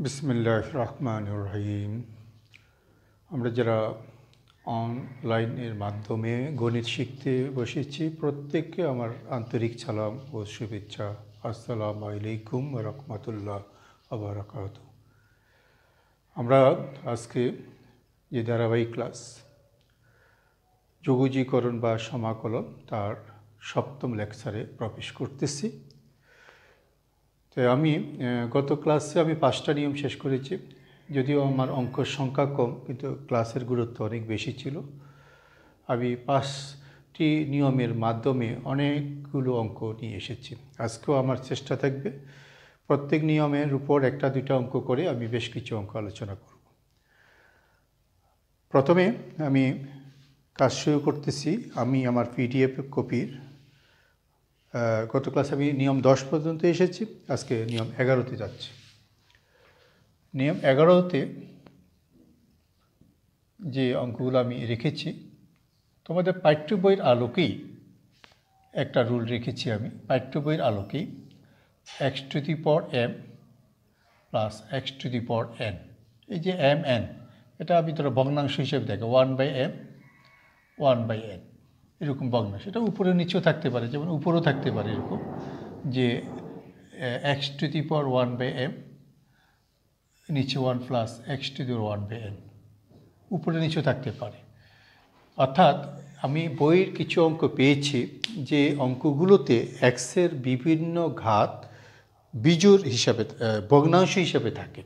বিসমিল্লাহির রহমানির রহিম। আমরা যারা অনলাইনের মাধ্যমে গণিত শিখতে বসেছি প্রত্যেককে আমার আন্তরিক সালাম ও শুভেচ্ছা। আসসালামু আলাইকুম ওয়া রাহমাতুল্লাহ ওয়া বারাকাতুহু। আমরা আজকে যে ধারাবাহিক ক্লাস যোগজীকরণ বা সমাকলন তার সপ্তম লেকচারে প্রবেশ করতেছি। তো আমি গত ক্লাসে 5টা নিয়ম শেষ করেছি, যদিও আমার অঙ্কের সংখ্যা কম কিন্তু ক্লাসের গুরুত্ব অনেক বেশি ছিল। আমি 5টি নিয়মের মাধ্যমে অনেকগুলো অঙ্ক নিয়ে এসেছি। আজকেও আমার চেষ্টা থাকবে প্রত্যেক নিয়মের উপর 1-2টা অঙ্ক করে আমি বেশ কিছু অঙ্ক আলোচনা করব। প্রথমে আমি কাজ শুরু করতেছি। আমি আমার পিডিএফ কপির গত ক্লাসে আমি নিয়ম 10 পর্যন্ত এসেছি, আজকে নিয়ম 11তে যাচ্ছি। নিয়ম 11তে যে অঙ্কগুলো আমি রেখেছি তোমাদের পাঠ্য বইয়ের আলোকেই একটা রুল রেখেছি। আমি পাঠ্য বইয়ের আলোকেই x⁴m প্লাস x⁴n, এই যে mn এটা আমি ধরো ভগ্নাংশ হিসেবে দেখো 1/m 1/n এরকম ভগ্নাংশ। এটা উপরে নিচেও থাকতে পারে, যেমন উপরেও থাকতে পারে এরকম যে x⁴1/m নিচে 1 প্লাস x⁴1/n, উপরে নিচেও থাকতে পারে। অর্থাৎ আমি বইয়ের কিছু অঙ্ক পেয়েছি যে অঙ্কগুলোতে এক্সের বিভিন্ন ঘাত বিজোড় হিসাবে ভগ্নাংশ হিসাবে থাকে।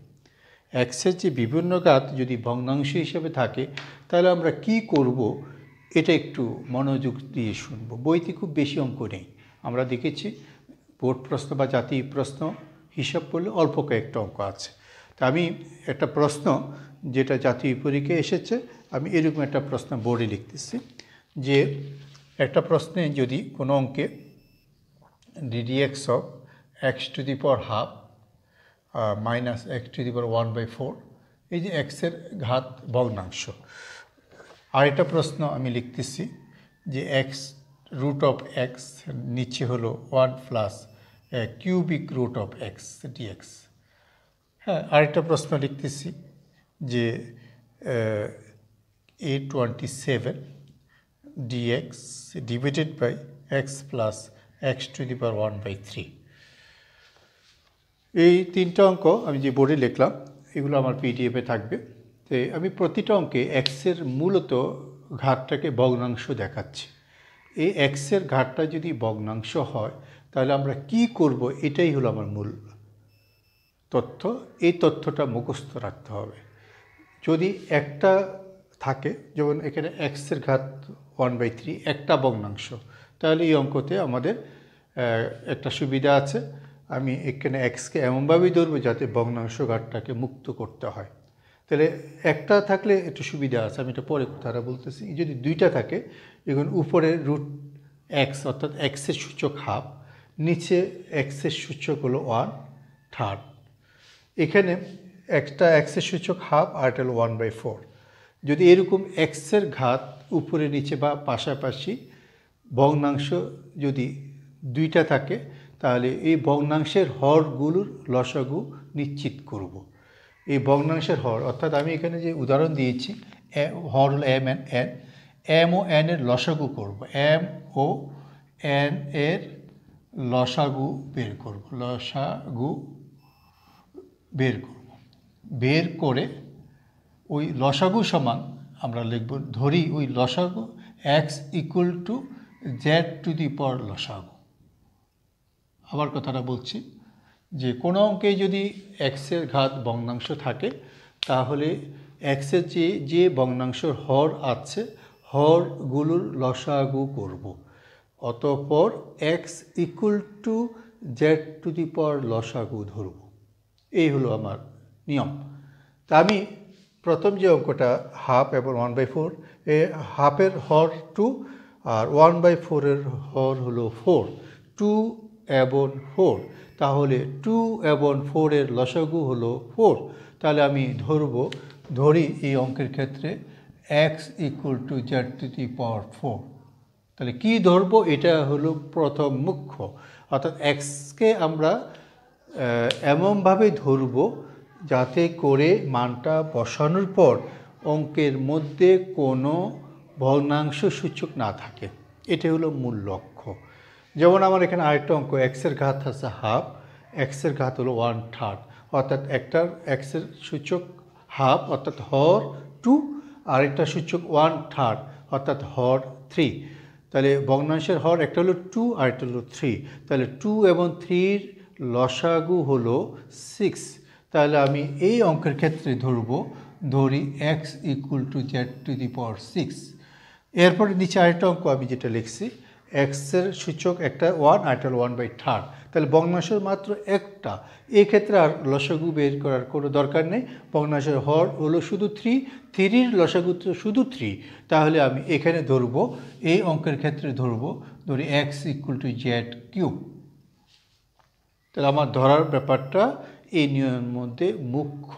এক্সের যে বিভিন্ন ঘাত যদি ভগ্নাংশ হিসাবে থাকে তাহলে আমরা কি করব এটা একটু মনোযোগ দিয়ে শুনব। বইতে খুব বেশি অঙ্ক নেই, আমরা দেখেছি বোর্ড প্রশ্ন বা জাতীয় প্রশ্ন হিসাব করলে অল্প কয়েকটা অঙ্ক আছে। তা আমি একটা প্রশ্ন যেটা জাতীয় পরীক্ষায় এসেছে, আমি এরকম একটা প্রশ্ন বোর্ডে লিখতেছি যে একটা প্রশ্নে যদি কোনো অঙ্কে ddx of x⁴½ minus x⁴1/4, এই যে এক্সের ঘাত ভগ্নাংশ। আর একটা প্রশ্ন আমি লিখতেছি যে x√x নিচে হলো 1 plus cubic root of x dx। হ্যাঁ, আরেকটা প্রশ্ন লিখতেছি যে a27 dx divided by x plus x⁴1/3। এই 3টা অঙ্ক আমি যে বোর্ডে লিখলাম এগুলো আমার পিডিএফে থাকবে। তো আমি প্রতিটা অঙ্কে এক্সের মূলত ঘাতটাকে ভগ্নাংশ দেখাচ্ছি। এই এক্সের ঘাতটা যদি ভগ্নাংশ হয় তাহলে আমরা কি করব, এটাই হলো আমার মূল তথ্য। এই তথ্যটা মুখস্থ রাখতে হবে। যদি একটা থাকে, যেমন এখানে এক্সের ঘাত 1/3 একটা ভগ্নাংশ, তাহলে এই অঙ্কতে আমাদের একটা সুবিধা আছে। আমি এখানে এক্সকে এমনভাবেই ধরবো যাতে ভগ্নাংশ ঘাতটাকে মুক্ত করতে হয়। তাহলে একটা থাকলে একটু সুবিধা আছে, আমি এটা পরে কথাটা বলতেছি। যদি 2টা থাকে, এখন উপরে √x অর্থাৎ এক্সের সূচক ½ নিচে এক্সের সূচক হলো 1/3। এখানে একটা এক্সের সূচক ½ আর এটা হলো 1/4। যদি এরকম এক্সের ঘাত উপরে নিচে বা পাশাপাশি ভগ্নাংশ যদি 2টা থাকে তাহলে এই ভগ্নাংশের হরগুলোর লসাগু নিশ্চিত করব। এই ভগ্নাংশের হর অর্থাৎ আমি এখানে যে উদাহরণ দিয়েছি হর হলো m ও n এর লসাগু করব। m ও n এর লসাগু বের করব, বের করে ওই লসাগু সমান আমরা লিখব, ধরি ওই লসাগু x = z⁴ লসাগু। আবার কথাটা বলছি যে কোনো অঙ্কে যদি এক্সের ঘাত ভগ্নাংশ থাকে তাহলে এক্সের যে ভগ্নাংশের হর আছে হরগুলোর লসাগু করব। অতঃপর x = z⁴ লসাগু ধরব। এই হলো আমার নিয়ম। তা আমি প্রথম যে অঙ্কটা ½ এবং 1/4, হাফের হর 2 আর 1/4 এর হর হলো 4, 2 এবং 4, তাহলে 2 এবং 4 এর লসাগু হলো 4। তাহলে আমি ধরি এই অঙ্কের ক্ষেত্রে x = z⁴। তাহলে কি ধরবো, এটা হলো প্রথম মুখ্য। অর্থাৎ এক্সকে আমরা এমনভাবে ধরব যাতে করে মানটা বসানোর পর অঙ্কের মধ্যে কোনো ভগ্নাংশ সূচক না থাকে, এটা হলো মূল লক্ষ্য। যেমন আমার এখানে আরেকটা অঙ্ক, এক্সের ঘাত আছে হাফ, এক্সের ঘাত হলো 1/3, অর্থাৎ একটার এক্সের সূচক হাফ অর্থাৎ হর 2, আরেকটা সূচক 1/3 অর্থাৎ হর 3। তাহলে ভগ্নাংশের হর একটা হলো 2 আর একটা হলো 3, তাহলে 2 এবং 3-র লসাগু হলো 6। তাহলে আমি এই অঙ্কের ক্ষেত্রে ধরি x = z⁴। এরপরে নিচে আরেকটা অঙ্ক আমি যেটা লিখছি, এক্সের সূচক একটা 1 আর একটা হলো 1/3, তাহলে ভগ্নাংশের মাত্র একটা, এই ক্ষেত্রে আর লসাগু বের করার কোনো দরকার নেই। ভগ্নাংশের হর হলো শুধু 3, 3-র লসাগু তো শুধু 3, তাহলে আমি এখানে এই অঙ্কের ক্ষেত্রে ধরি x = z⁵। তাহলে আমার ধরার ব্যাপারটা এই নিয়মের মধ্যে মুখ্য,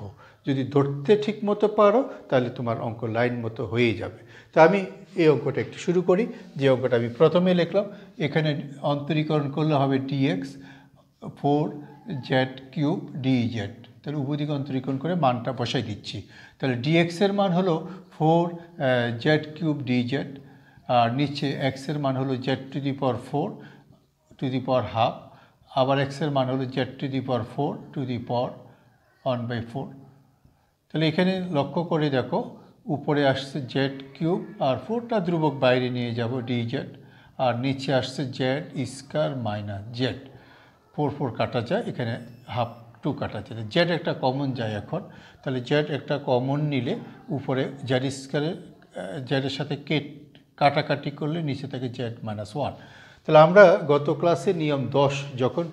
যদি ধরতে ঠিক মতো পারো তাহলে তোমার অঙ্ক লাইন মতো হয়ে যাবে। তা আমি এই অঙ্কটা একটু শুরু করি। যে অঙ্কটা আমি প্রথমে লিখলাম, এখানে অন্তরীকরণ করলে হবে dx 4z³ dz, তাহলে উভয় দিকে অন্তরীকরণ করে মানটা বসাই দিচ্ছি। তাহলে dx এর মান হলো 4z³ dz, আর নিচে x এর মান হলো z⁴ two the power half, আবার x এর মান হলো z⁴ টু দি পাওয়ার 1/4। তাহলে এখানে লক্ষ্য করে দেখো, উপরে আসছে z³ আর 4টা ধ্রুবক বাইরে নিয়ে যাব dz, আর নিচে আসছে z² - z, 4 কাটা যায়, এখানে হাফ 2 কাটা যায়, z একটা কমন যায় এখন। তাহলে z একটা কমন নিলে উপরে z-এর সাথে কাটাকাটি করলে নিচে থাকে z-1। তাহলে আমরা গত ক্লাসে নিয়ম 10 যখন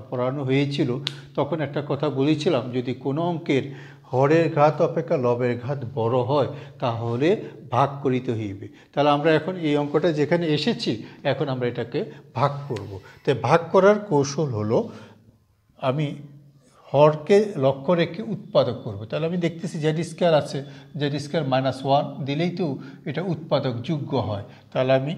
পড়ানো হয়েছিল তখন একটা কথা বলেছিলাম, যদি কোনো অঙ্কের হরের ঘাত অপেক্ষা লবের ঘাত বড় হয় তাহলে ভাগ করিতে হইবে। তাহলে আমরা এখন এই অঙ্কটা যেখানে এসেছি, এখন আমরা এটাকে ভাগ করব। তাই ভাগ করার কৌশল হলো, আমি হরকে লক্ষ্য রেখে উৎপাদক করব। তাহলে আমি দেখতেছি z² আছে, z² -1 দিলেই তো এটা উৎপাদক যোগ্য হয়। তাহলে আমি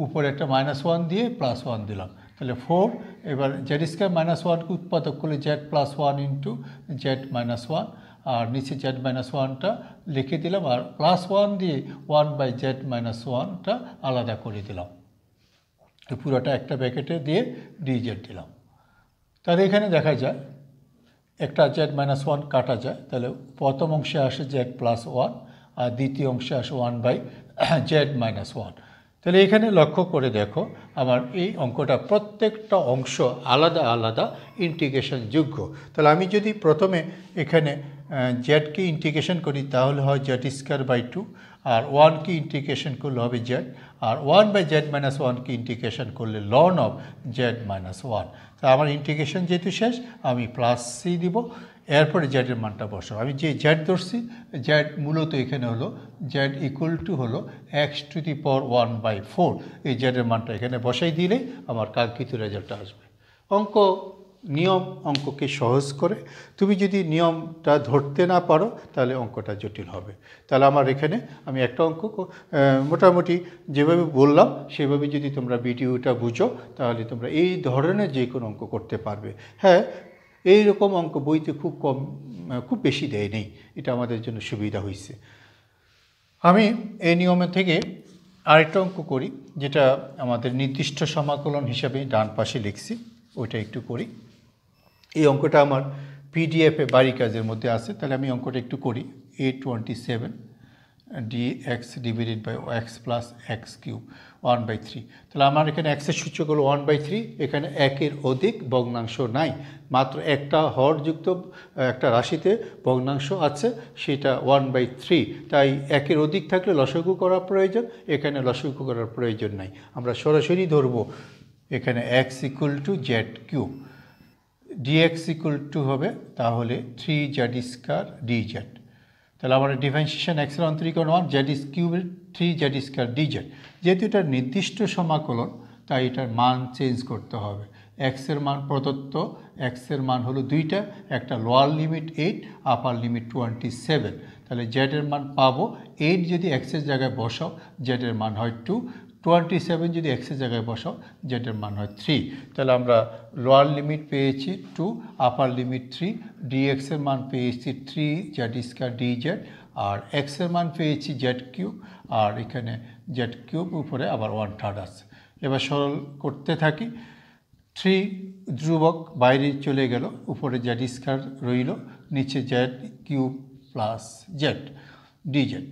উপরে একটা -1 দিয়ে +1 দিলাম, তাহলে 4। এবার z² -1কে উৎপাদক করলে z+1 × z-1, আর নিচে z-1টা লিখে দিলাম, আর +1 দিয়ে 1/z-1টা আলাদা করে দিলাম, পুরোটা একটা ব্র্যাকেটে দিয়ে dz দিলাম। তাহলে এখানে দেখা যায় একটা z-1 কাটা যায়, তাহলে প্রথম অংশে আসে z+1 আর দ্বিতীয় অংশে আসে 1/z-1। তাহলে এখানে লক্ষ্য করে দেখো, আমার এই অঙ্কটা প্রত্যেকটা অংশ আলাদা আলাদা ইন্টিগ্রেশন যোগ্য। তাহলে আমি যদি প্রথমে এখানে জেডকে ইন্টিগ্রেশন করি তাহলে হয় z²/2, আর 1কে ইন্টিগ্রেশন করলে হবে z, আর 1/z-1কে ইন্টিগ্রেশন করলে ln of z-1। তা আমার ইন্টিগ্রেশন যেহেতু শেষ, আমি +c দিব, এরপরে জেডের মানটা বসাবো। আমি যে জেড ধরছি, জেড মূলত এখানে হলো z হলো x⁴, এই জেডের মানটা এখানে বসাই দিলেই আমার কাঙ্ক্ষিত রেজাল্টটা আসবে। নিয়ম অঙ্ককে সহজ করে। তুমি যদি নিয়মটা ধরতে না পারো তাহলে অঙ্কটা জটিল হবে। তাহলে আমার এখানে আমি একটা অঙ্ক মোটামুটি যেভাবে বললাম সেভাবে যদি তোমরা ভিডিওটা বুঝো তাহলে তোমরা এই ধরনের যে কোনো অঙ্ক করতে পারবে। হ্যাঁ, এই রকম অঙ্ক বইতে খুব বেশি দেয় নেই, এটা আমাদের জন্য সুবিধা হয়েছে। আমি এই নিয়মে থেকে আরেকটা অঙ্ক করি, যেটা আমাদের নির্দিষ্ট সমাকলন হিসাবে ডান পাশে লিখছি, ওইটা একটু করি। এই অঙ্কটা আমার পিডিএফে বাড়ি কাজের মধ্যে আছে, তাহলে আমি অঙ্কটা একটু করি। 827 dx / x + x³ 1/3। তাহলে আমার এখানে এক্সের সূচক হলো 1/3, এখানে 1-এর অধিক ভগ্নাংশ নাই, মাত্র একটা হরযুক্ত একটা রাশিতে ভগ্নাংশ আছে, সেটা 1/3। তাই 1-এর অধিক থাকলে লসাগু করার প্রয়োজন, এখানে লসাগু করার প্রয়োজন নাই, আমরা সরাসরি ধরবো এখানে x = z³ dx হবে তাহলে 3z² dz। তাহলে আমার ডিফারেন্সিয়েশন এক্সের অন্তরীকরণ 1, z³ 3z² dz। যেহেতু এটা নির্দিষ্ট সমাকলন তাই এটার মান চেঞ্জ করতে হবে। এক্সের মান প্রদত্ত, এক্সের মান হলো দুইটা, একটা লোয়ার লিমিট 8, আপার লিমিট 27। তাহলে জেডের মান পাবো 8, যদি এক্সের জায়গায় বসাও জেডের মান হয় 2, 27 যদি এক্সের জায়গায় বসাও জেডের মান হয় 3। তাহলে আমরা লোয়ার লিমিট পেয়েছি 2, আপার লিমিট 3, ডিএক্সের মান পেয়েছি 3 জেড স্কয়ার ডিজেড, আর এক্সের মান পেয়েছি জেড কিউব, আর এখানে জেড কিউব উপরে আবার 1/3 আছে। এবার সরল করতে থাকি। 3 ধ্রুবক বাইরে চলে গেল, উপরে জেড স্কয়ার রইল, নিচে Z cube plus Z DZ.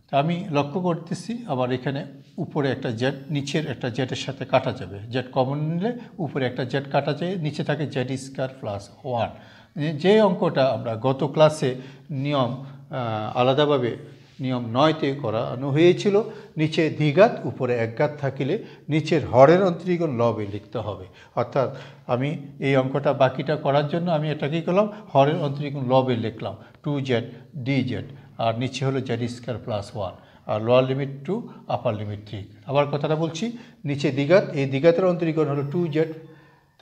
তা আমি লক্ষ্য করতেছি আবার এখানে উপরে একটা জেড নিচের একটা জেডের সাথে কাটা যাবে, জেড কমন নিলে উপরে একটা জেড কাটা যায়, নিচে থাকে জেড স্কয়ার প্লাস 1। যে অঙ্কটা আমরা গত ক্লাসে নিয়ম আলাদাভাবে নিয়ম 9তে করানো হয়েছিল, নিচে দ্বিঘাত উপরে একঘাত থাকিলে নিচের হরের অন্তরীকরণ লবে লিখতে হবে। অর্থাৎ আমি এই অঙ্কটা বাকিটা করার জন্য আমি এটা কী করলাম, হরের অন্তরীকরণ লবে লিখলাম 2z dz, আর নিচে হলো জেড স্কয়ার প্লাস 1, আর লোয়ার লিমিট 2, আপার লিমিট 3। আবার কথাটা বলছি, নিচে দ্বিঘাত, এই দ্বিঘাতের অন্তরীকরণ হলো 2z,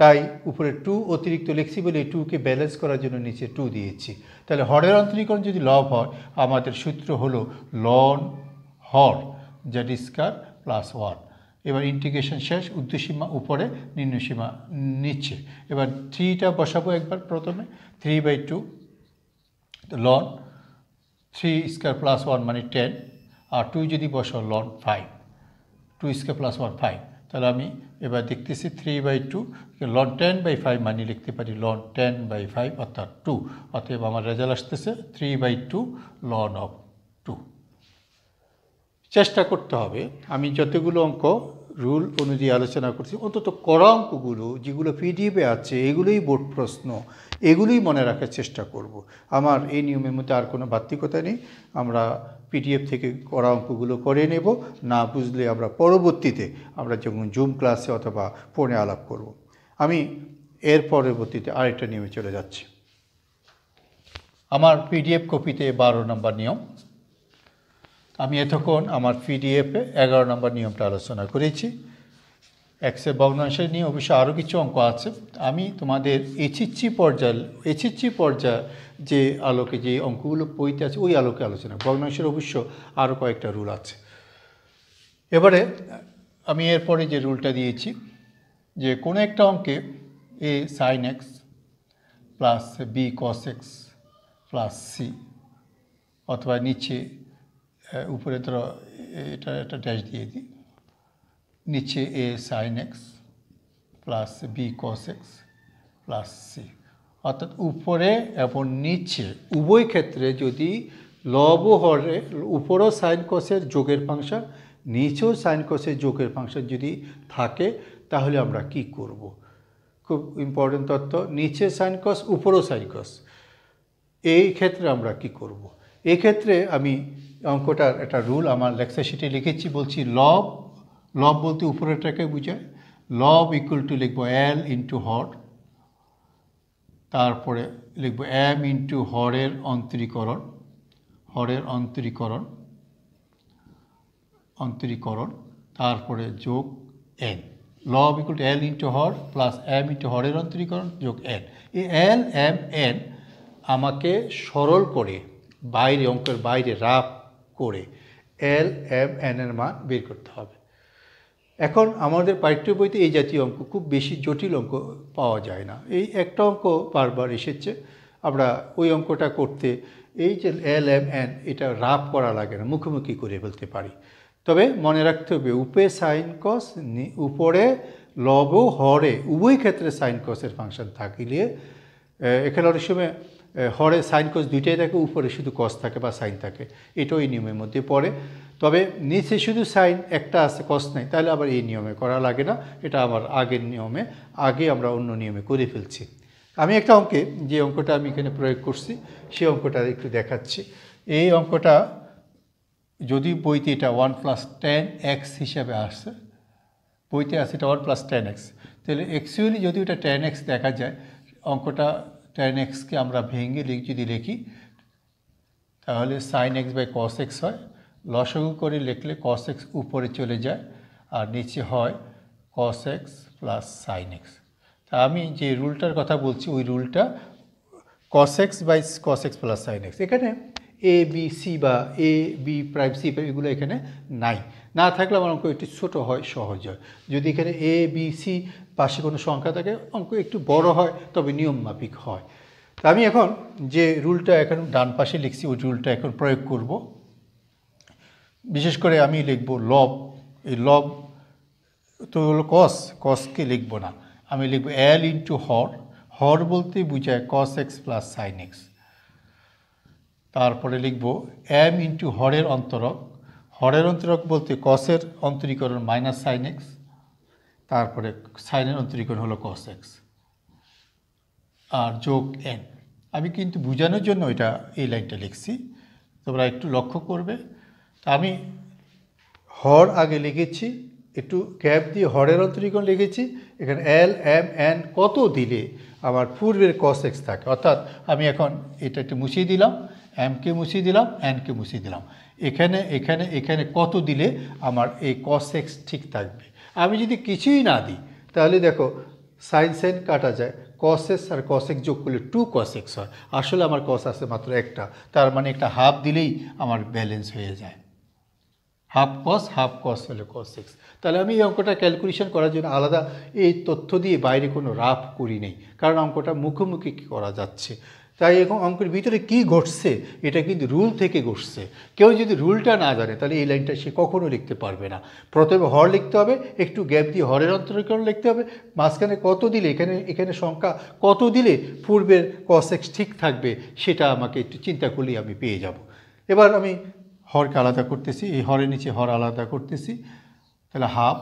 তাই উপরে 2 অতিরিক্ত লিখছি বলে এই 2কে ব্যালেন্স করার জন্য নিচে 2 দিয়েছি। তাহলে হরের অন্তরীকরণ যদি লব হয়, আমাদের সূত্র হলো লন হর জেড স্কয়ার প্লাস 1। এবার ইন্টিগ্রেশন শেষ, ঊর্ধ্বসীমা উপরে, নিম্নসীমা নিচে। এবার 3টা বসাবো একবার প্রথমে, 3/2 লন 3 স্কয়ার প্লাস 1 মানে 10, আর 2 যদি বসাও লন 5, 2 স্কয়ার প্লাস 1 5। তাহলে আমি এবার দেখতেছি 3/2 লন 10/5 মানে লিখতে পারি লন 10/5 অর্থাৎ 2। অতএব আমার রেজাল্ট আসতেছে 3/2 লন অফ 2। চেষ্টা করতে হবে আমি যতগুলো অঙ্ক রুল অনুযায়ী আলোচনা করছি, অন্তত করা অঙ্কগুলো যেগুলো পিডিএফে আছে এগুলোই বোর্ড প্রশ্ন, এগুলোই মনে রাখার চেষ্টা করব। আমার এই নিয়মের মধ্যে আর কোনো বাধ্যকতা নেই, আমরা পিডিএফ থেকে করা অঙ্কগুলো করে নেব, না বুঝলে আমরা পরবর্তীতে আমরা যখন জুম ক্লাসে অথবা ফোনে আলাপ করব। আমি এর পরবর্তীতে আরেকটা নিয়মে চলে যাচ্ছি। আমার পিডিএফ কপিতে 12 নম্বর নিয়ম। আমি এতক্ষণ আমার পিডিএফে 11 নম্বর নিয়মটা আলোচনা করেছি। এক্সের ভগ্নাংশের নিয়ে অবশ্য আরও কিছু অঙ্ক আছে। আমি তোমাদের এইচএসসি পর্যায়ে যে আলোকে যে অঙ্কগুলো বইতে আছে ওই আলোকে আলোচনা, ভগ্নাংশের অবশ্য আরও কয়েকটা রুল আছে। এবারে আমি এরপরে যে রুলটা দিয়েছি যে কোনো একটা অঙ্কে a sin x plus b cos x plus c, অথবা নিচে উপরে ধরো এটা একটা ড্যাশ দিয়ে দিই, নিচে a sin x plus b cos x plus c, অর্থাৎ উপরে এবং নিচে উভয় ক্ষেত্রে যদি লব হরে উপরও সাইন কসের যোগের ফাংশন, নিচেও সাইন কসের যোগের ফাংশন যদি থাকে, তাহলে আমরা কি করব? খুব ইম্পর্টেন্ট তথ্য, নিচে সাইন কস উপরও সাইন কস, এই ক্ষেত্রে আমরা কি করব? এই ক্ষেত্রে আমি অঙ্কটার একটা রুল আমার লেকচার শিটে লিখেছি, বলছি লব বলতে উপরেরটাকে বোঝায়, লব ইকুয়াল টু লিখব এল ইন্টু হর, তারপরে লিখব এম ইন্টু হরের অন্তরীকরণ, তারপরে যোগ এন। লব ইকুয়াল টু এল ইন্টু হর প্লাস এম ইন্টু হরের অন্তরীকরণ যোগ এন। এই এল এম এন আমাকে সরল করে বাইরে অঙ্কের বাইরে রাফ করে এল এম এন এর মান বের করতে হবে। এখন আমাদের পাঠ্য বইতে এই জাতীয় অঙ্ক খুব বেশি জটিল অঙ্ক পাওয়া যায় না, এই একটা অঙ্ক বারবার এসেছে, আমরা ওই অঙ্কটা করতে এই যে এল এম এন এটা রাফ করা লাগে না, মুখোমুখি করে ফেলতে পারি। তবে মনে রাখতে হবে উপরে সাইন কস, উপরে লব হরে উভয় ক্ষেত্রে সাইন কসের ফাংশন থাকিলে, এখানে অনেক সময় হরে সাইন কস দুইটাই থাকে, উপরে শুধু কস থাকে বা সাইন থাকে, এটাও এই নিয়মের মধ্যে পড়ে। তবে নিচে শুধু সাইন একটা আছে, কস নাই, তাহলে আবার এই নিয়মে করা লাগে না, এটা আমার আগের নিয়মে, আগে আমরা অন্য নিয়মে করে ফেলছি। আমি একটা অঙ্কে যে অঙ্কটা আমি এখানে প্রয়োগ করছি সেই অঙ্কটা একটু দেখাচ্ছি। এই অঙ্কটা যদি বইতে এটা 1 + 10x হিসাবে আসছে, বইতে আছে এটা 1 + 10x, তাহলে অ্যাকচুয়ালি যদি এটা 10x দেখা যায়, অঙ্কটা 10xকে আমরা ভেঙে যদি লিখি তাহলে sin x by cos x হয়, লসাগু করে লিখলে cos x উপরে চলে যায় আর নিচে হয় cos x plus sin x। তা আমি যে রুলটার কথা বলছি ওই রুলটা cos x by cos x plus sin x। এখানে এ বি সি বা A B prime C prime এগুলো এখানে নাই, না থাকলে আমার অঙ্ক একটু ছোটো হয়, সহজ হয়। যদি এখানে এ বি সি পাশে কোনো সংখ্যা থাকে অঙ্ক একটু বড় হয়, তবে নিয়ম মাফিক হয়। তা আমি এখন যে রুলটা এখন ডান পাশে লিখছি ওই রুলটা এখন প্রয়োগ করব। বিশেষ করে আমি লিখব লব। এই লব তো হলো কসকে লিখব না, আমি লিখব এল ইন্টু হর। হর বলতে বুঝায় কস এক্স প্লাস সাইন এক্স। তারপরে লিখব এম ইন্টু হরের অন্তরক। হরের অন্তরক বলতে কসের অন্তরীকরণ মাইনাস সাইন এক্স, তারপরে সাইনের অন্তরীকরণ হলো কস এক্স, আর যোগ এন। আমি কিন্তু বোঝানোর জন্য এটা এই লাইনটা লিখছি, তোমরা একটু লক্ষ্য করবে। তা আমি হর আগে লিখেছি, একটু গ্যাপ দিয়ে হরের অন্তরীকরণ লিখেছি। এখানে এল এম এন কত দিলে আমার পূর্বের কস এক্স থাকে, অর্থাৎ আমি এখন এটা একটু মুছিয়ে দিলাম, এমকে মুছিয়ে দিলাম, এনকে মুছিয়ে দিলাম। এখানে এখানে এখানে কত দিলে আমার এই কস এক্স ঠিক থাকবে। আমি যদি কিছুই না দিই তাহলে দেখো সাইন সাইন কাটা যায়, কস এক্স আর কস এক্স যোগ করলে 2 cos x হয়। আসলে আমার কস আছে মাত্র একটা, তার মানে একটা হাফ দিলেই আমার ব্যালেন্স হয়ে যায়। হাফ কস হলে কস এক্স। তাহলে আমি এই অঙ্কটা ক্যালকুলেশন করার জন্য আলাদা এই তথ্য দিয়ে বাইরে কোনো রাফ করি নেই, কারণ অঙ্কটা মুখোমুখি করা যাচ্ছে। তাই এখন অঙ্কের ভিতরে কি ঘটছে এটা কিন্তু রুল থেকে ঘটছে। কেউ যদি রুলটা না জানে তাহলে এই লাইনটা সে কখনো লিখতে পারবে না। প্রথমে হর লিখতে হবে, একটু গ্যাপ দিয়ে হরের অন্তরীকরণ লিখতে হবে, মাঝখানে কত দিলে এখানে সংখ্যা কত দিলে পূর্বের কস এক্স ঠিক থাকবে সেটা আমাকে একটু চিন্তা করলেই আমি পেয়ে যাব। এবার আমি হরকে আলাদা করতেছি, এই হরের নিচে হর আলাদা করতেছি। তাহলে half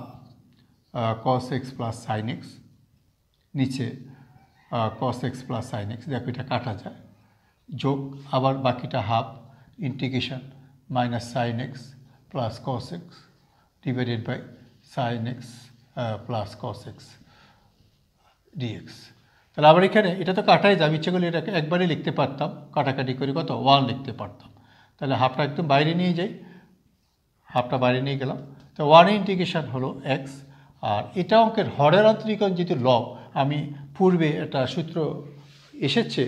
cos X plus sine X, নিচে cos X plus sine X, দেখো এটা কাটা যায়, যোগ আবার বাকিটা half integration minus sine x plus cos X divided by sine x plus cos X dx. তাহলে আবার এখানে এটা তো কাটাই যাবে, ইচ্ছে করলে এটাকে একবারে লিখতে পারতাম, কাটাকাটি করে কত 1 লিখতে পারতাম। তাহলে হাফটা একদম বাইরে নিয়ে যাই, হাফটা বাইরে নিয়ে গেলাম। তো 1 ইন্টিগ্রেশন হলো এক্স। আর এটা অঙ্কের হরের অন্তরীকরণ যেহেতু লব, আমি পূর্বে একটা সূত্র এসেছে,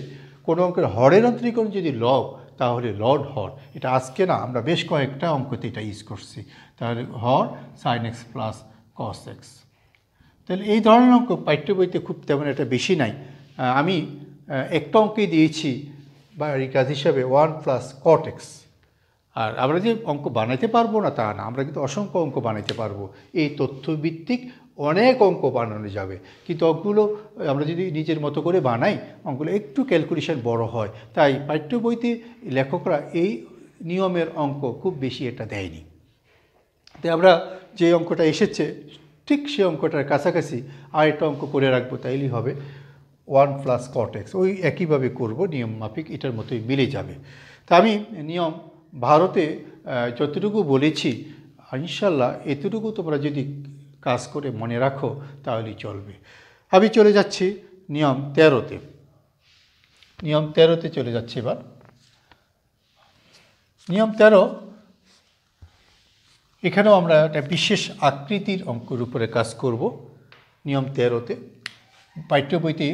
কোনো অঙ্কের হরের অন্তরীকরণ যদি লব তাহলে লড হর। এটা আজকে না, আমরা বেশ কয়েকটা অঙ্কতে এটা ইউজ করছি। তাহলে হর sine x plus cos x. তাহলে এই ধরনের অঙ্ক পাঠ্য বইতে খুব তেমন একটা বেশি নাই। আমি একটা অঙ্কেই দিয়েছি বা কাজ হিসাবে 1 প্লাস কট এক্স। আর আমরা যে অঙ্ক বানাইতে পারবো না তা না, আমরা কিন্তু অসংখ্য অঙ্ক বানাইতে পারবো। এই তথ্যভিত্তিক অনেক অঙ্ক বানানো যাবে, কিন্তু অঙ্কগুলো আমরা যদি নিজের মতো করে বানাই অঙ্কগুলো একটু ক্যালকুলেশন বড় হয়। তাই পাঠ্য বইতে লেখকরা এই নিয়মের অঙ্ক খুব বেশি এটা দেয়নি। তাই আমরা যে অঙ্কটা এসেছে ঠিক সেই অঙ্কটার কাছাকাছি আরেকটা অঙ্ক করে রাখবো, তাইলেই হবে 1 প্লাস কট এক্স। ওই একইভাবে করব, নিয়ম মাফিক এটার মতোই মিলে যাবে। তা আমি নিয়ম ভারতে যতটুকু বলেছি ইনশাল্লাহ এতটুকু তোমরা যদি কাজ করে মনে রাখো তাহলেই চলবে। আমি চলে যাচ্ছি নিয়ম 13-তে। নিয়ম 13-তে চলে যাচ্ছি এবার। নিয়ম 13, এখানেও আমরা একটা বিশেষ আকৃতির অঙ্কের উপরে কাজ করব। নিয়ম 13-তে পাঠ্য বইতে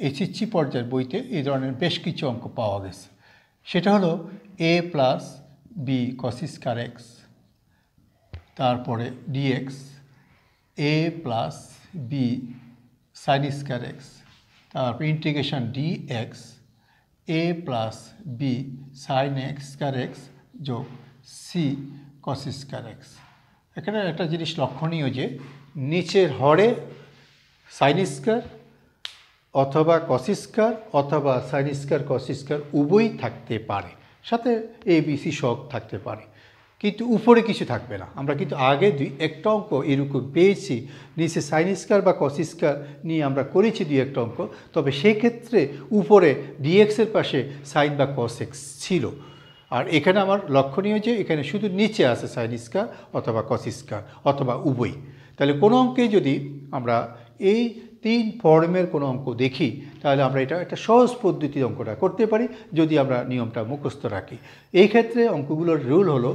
এসএসসি পর্যায়ের বইতে এই ধরনের বেশ কিছু অঙ্ক পাওয়া গেছে। সেটা হলো A plus B cos square x, তারপরে dx, A plus B sine square x, তারপর integration dx, A plus B sine x square x যোগ সি কস স্কয়ার এক্স। এখানে একটা জিনিস লক্ষণীয় যে নিচের হরে সাইন স্কয়ার অথবা কস স্কয়ার অথবা সাইন স্কয়ার কস স্কয়ার উভয়ই থাকতে পারে, সাথে এ বি সি সব থাকতে পারে, কিন্তু উপরে কিছু থাকবে না। আমরা কিন্তু আগে একটা অঙ্ক এরকম পেয়েছি, নিচে সাইন স্কয়ার বা কস স্কয়ার নিয়ে আমরা করেছি একটা অঙ্ক, তবে সেক্ষেত্রে উপরে ডিএক্সের পাশে সাইন বা কস এক্স ছিল। আর এখানে আমার লক্ষণীয় যে এখানে শুধু নিচে আছে সাইন স্কয়ার অথবা কস স্কয়ার অথবা উভয়। তাহলে কোনো অঙ্কে যদি আমরা এই 3 ফর্মের কোনো অঙ্ক দেখি তাহলে আমরা এটা একটা সহজ পদ্ধতির অঙ্কটা করতে পারি যদি আমরা নিয়মটা মুখস্থ রাখি। এই ক্ষেত্রে অঙ্কগুলোর রুল হলো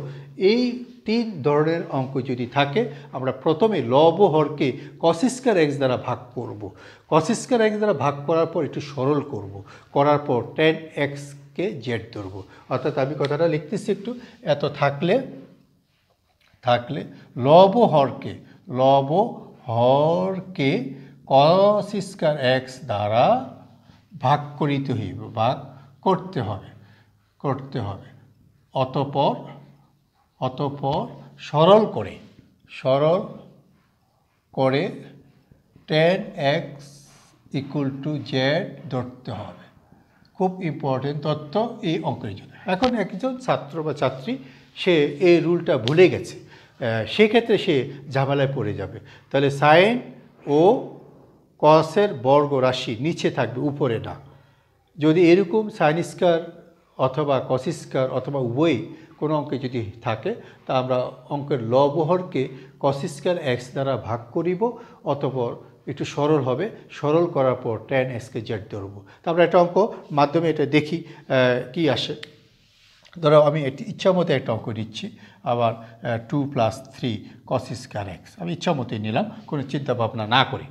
এই 3 ধরনের অঙ্ক যদি থাকে আমরা প্রথমে লব ও হরকে কস স্কয়ার এক্স দ্বারা ভাগ করব। কস স্কয়ার এক্স দ্বারা ভাগ করার পর একটু সরল করব, করার পর tan x কে জেড ধরবো। অর্থাৎ আমি কথাটা লিখতেছি একটু, এত থাকলে লব হরকে কস স্কয়ার এক্স দ্বারা ভাগ করতে হবে। অতঃপর সরল করে tan x = z ধরতে হবে। খুব ইম্পর্টেন্ট তথ্য এই অঙ্কের জন্য। এখন একজন ছাত্র বা ছাত্রী সে এই রুলটা ভুলে গেছে, সেক্ষেত্রে সে ঝামেলায় পড়ে যাবে। তাহলে সাইন ও কসের বর্গ রাশি নিচে থাকবে, উপরে না। যদি এরকম সাইন স্কয়ার অথবা কস স্কয়ার অথবা উভয়ই কোনো অঙ্কে যদি থাকে, তা আমরা অঙ্কের লব হরকে কস স্কয়ার এক্স দ্বারা ভাগ করিব, অতঃপর একটু সরল হবে, সরল করার পর tan x কে জেড ধরবো। তা আমরা একটা অঙ্ক মাধ্যমে এটা দেখি কি আসে। ধরো আমি ইচ্ছা মতো একটা অঙ্ক নিচ্ছি, আবার 2 + 3 cos স্কয়ার এক্স আমি ইচ্ছা মতোই নিলাম, কোনো চিন্তা ভাবনা না করে।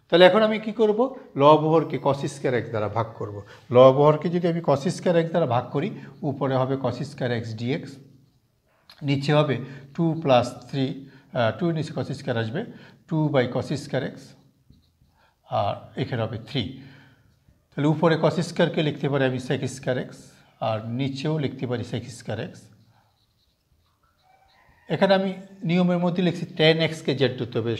তাহলে এখন আমি কি করব, লব হরকে cos স্কয়ার এক্স দ্বারা ভাগ করব। লব হরকে যদি আমি cos স্কয়ার এক্স দ্বারা ভাগ করি, উপরে হবে cos স্কয়ার এক্স dx, নিচে হবে 2 + 3 2 নিচে cos স্কয়ার আসবে 2/cos স্কয়ার এক্স, আর এখানে হবে 3। তাহলে উপরে cos স্কয়ারকে লিখতে পারি আমি sec স্কয়ার এক্স, আর নিচেও লিখতে পারি sec স্কয়ার এক্স। এখানে আমি নিয়মের মধ্যে লিখছি tan x কে জেড ধরতে হবে।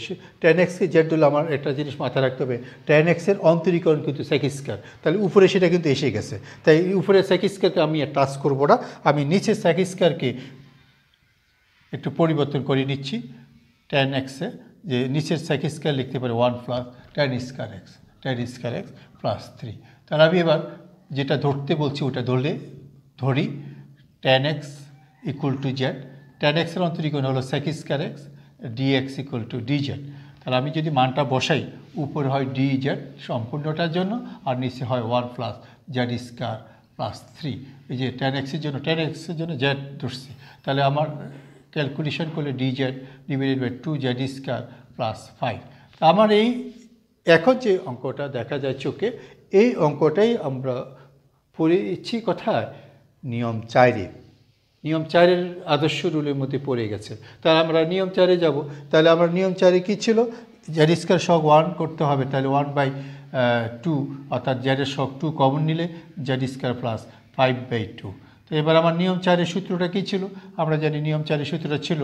tan x কে জেড ধরলে আমার একটা জিনিস মাথায় রাখতে হবে, tan x এর অন্তরীকরণ কিন্তু sec স্কয়ার, তাহলে উপরে সেটা কিন্তু এসে গেছে। তাই উপরে sec স্কয়ারকে আমি টাচ করব না, আমি নিচে sec স্কয়ারকে একটু পরিবর্তন করে নিচ্ছি tan x এ, যে নিচের sec স্কয়ার লিখতে পারি 1 + tan স্কয়ার এক্স প্লাস 3। তাহলে আমি এবার যেটা ধরতে বলছি ওটা ধরি tan x = z। tan x এর অন্তরীকরণ হলো sec square x, dx = dz। তাহলে আমি যদি মানটা বসাই, উপরে হয় dz সম্পূর্ণটার জন্য, আর নিচে হয় 1 + z স্কয়ার প্লাস 3। এই যে tan x এর জন্য z ধরছি, তাহলে আমার ক্যালকুলেশন করলে dz / 2z স্কয়ার প্লাস 5। তা আমার এই এখন যে অঙ্কটা দেখা যায় চোখে, এই অঙ্কটাই আমরা পড়েছি কোথায়, নিয়ম 4-এ। নিয়ম 4-এর আদর্শ রুলের মধ্যে পড়ে গেছে। তাহলে আমরা নিয়ম 4-এ যাব। তাহলে আমার নিয়ম 4-এ কী ছিল, জেড স্কয়ার সহগ 1 করতে হবে, তাহলে 1/2, অর্থাৎ জেডের সহগ 2 কমন নিলে জেড স্কয়ার প্লাস 5/2। তো এবার আমার নিয়ম 4-এর সূত্রটা কী ছিল, আমরা জানি নিয়ম 4-এর সূত্রটা ছিল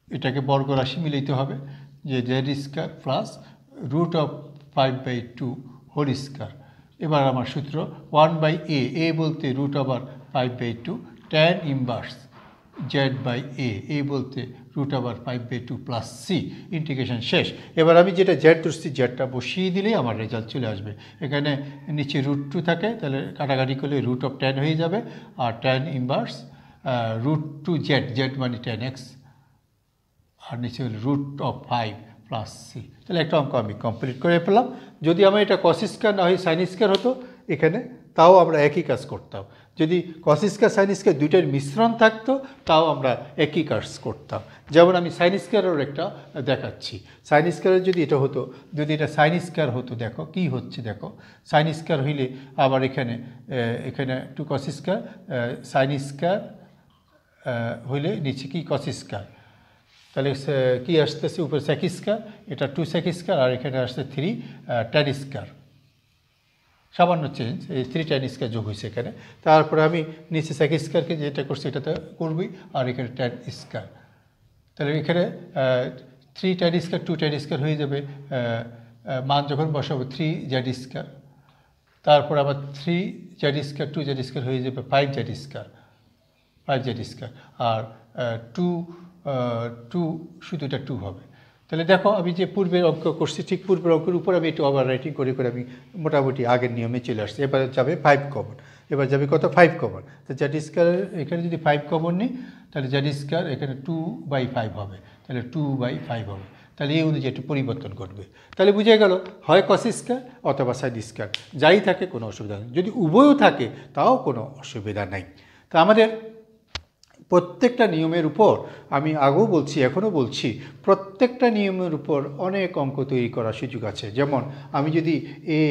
এটাকে বর্গ রাশি মিলাইতে হবে, যে Z square plus √5/2 whole square. এবার আমার সূত্র 1/a, এ বলতে √5/2 tan ইনভার্স z/a, এ বলতে √5/2 প্লাস c, ইন্টিগ্রেশন শেষ। এবার আমি যেটা জেড ধরছি, জেডটা বসিয়ে দিলেই আমার রেজাল্ট চলে আসবে। এখানে নিচে √2 থাকে, তাহলে কাটাকাটি করলে √10 হয়ে যাবে, আর tan ইনভার্স √2z, জেড মানে tan x, আর নিচে হলো √5 প্লাস c। তাহলে একটা অঙ্ক আমি কমপ্লিট করে পেলাম। যদি আমার এটা cos স্কয়ার না হয় sin স্কয়ার হতো এখানে, তাও আমরা একই কাজ করতাম। যদি cos স্কয়ার sin স্কয়ার দুইটার মিশ্রণ থাকতো, তাও আমরা একই কাজ করতাম। যেমন আমি sin স্কয়ারের একটা দেখাচ্ছি। sin স্কয়ারের যদি এটা হতো, যদি এটা sin স্কয়ার হতো, দেখো কি হচ্ছে, দেখো sin স্কয়ার হইলে আবার এখানে 2 cos স্কয়ার, sin স্কয়ার হইলে নিচে কি cos স্কয়ার, তাহলে কি আসতেছে, উপরে sec স্কয়ার, এটা 2 sec স্কয়ার, আর এখানে আসছে 3 tan স্কয়ার। সামান্য চেঞ্জ, এই 3 tan স্কয়ার যোগ হয়েছে এখানে। তারপরে আমি নিচে sec স্কয়ারকে যেটা করছি এটাতে করবই, আর এখানে tan স্কয়ার। তাহলে এখানে 3 tan স্কয়ার 2 tan স্কয়ার হয়ে যাবে, মান যখন বসাবো 3z স্কয়ার, তারপর আবার 3z স্কয়ার 2z স্কয়ার হয়ে যাবে 5z স্কয়ার, আর 2 শুধু এটা 2 হবে। তাহলে দেখো আমি যে পূর্বের অঙ্ক করছি, ঠিক পূর্বের অঙ্কের উপর আমি একটু ওভার রাইটিং করে আমি মোটামুটি আগের নিয়মে চলে আসছি। এবার যাবে 5 কমন, এবার যাবে কত 5 কমন। তো জেড স্কয়ারের এখানে যদি 5 কমন নিই, তাহলে জেড স্কয়ার এখানে 2/5 হবে, তাহলে 2/5 হবে। তাহলে এই অনুযায়ী একটু পরিবর্তন ঘটবে। তাহলে বুঝে গেল, হয় cos স্কয়ার অথবা sin স্কয়ার, যাই থাকে কোনো অসুবিধা নেই। যদি উভয়ও থাকে তাও কোনো অসুবিধা নাই। তা আমাদের প্রত্যেকটা নিয়মের উপর আমি আগেও বলছি, এখনও বলছি, প্রত্যেকটা নিয়মের উপর অনেক অঙ্ক তৈরি করার সুযোগ আছে। যেমন আমি যদি এ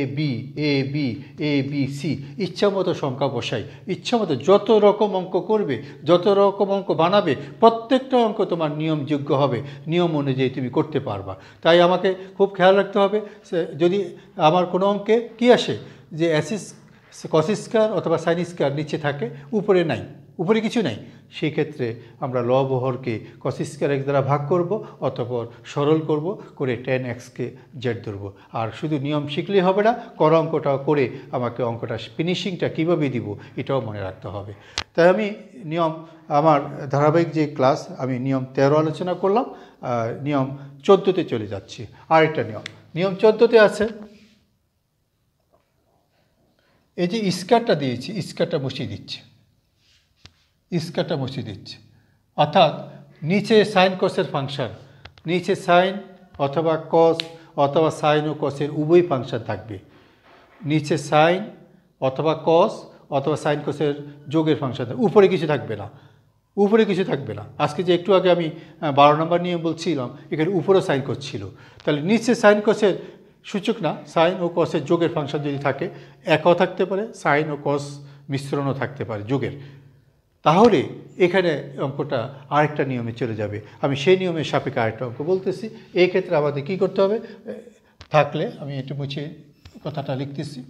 বি সি ইচ্ছামতো সংখ্যা বসাই, ইচ্ছামতো যত রকম অঙ্ক করবে, যত রকম অঙ্ক বানাবে, প্রত্যেকটা অঙ্ক তোমার নিয়মযোগ্য হবে, নিয়ম অনুযায়ী তুমি করতে পারবা। তাই আমাকে খুব খেয়াল রাখতে হবে, যদি আমার কোনো অঙ্কে কী আসে যে কস স্কয়ার অথবা সাইন স্কয়ার নিচে থাকে, উপরে নাই, উপরে কিছু নাই, সেই ক্ষেত্রে আমরা লব ও হরকে কস স্কয়ার এক্স দ্বারা ভাগ করব, অতঃপর সরল করব, করে tan x কে জেড ধরব। আর শুধু নিয়ম শিখলেই হবে না, করা অঙ্কটাও করে আমাকে অঙ্কটা ফিনিশিংটা কীভাবে দিব এটাও মনে রাখতে হবে। তাই আমি নিয়ম, আমার ধারাবাহিক যে ক্লাস, আমি নিয়ম 13 আলোচনা করলাম, নিয়ম 14তে চলে যাচ্ছি। আরেকটা নিয়ম 14তে আছে, এই যে স্কয়ারটা দিয়েছি, স্কয়ারটা মুছিয়ে দিচ্ছে, স্কয়ারটা মুছিয়ে দিচ্ছে, অর্থাৎ নিচে সাইন কসের ফাংশন, নিচে সাইন অথবা কস অথবা সাইন ও কসের উভয় ফাংশন থাকবে, নিচে সাইন অথবা কস অথবা সাইন কসের যোগের ফাংশন থাকবে, উপরে কিছু থাকবে না, উপরে কিছু থাকবে না। আজকে যে একটু আগে আমি 12 নম্বর নিয়ে বলছিলাম, এখানে উপরেও সাইন কস ছিল, তাহলে নিচে সাইন কসের সূচক না, সাইন ও কসের যোগের ফাংশন যদি থাকে, একও থাকতে পারে, সাইন ও কস মিশ্রণও থাকতে পারে যোগের, তাহলে এখানে অঙ্কটা আরেকটা নিয়মে চলে যাবে। আমি সেই নিয়মের সাপেক্ষে আরেকটা অঙ্ক বলতেছি। এই ক্ষেত্রে আমাদের কী করতে হবে, থাকলে আমি একটু মুছিয়ে কথাটা লিখতেছি।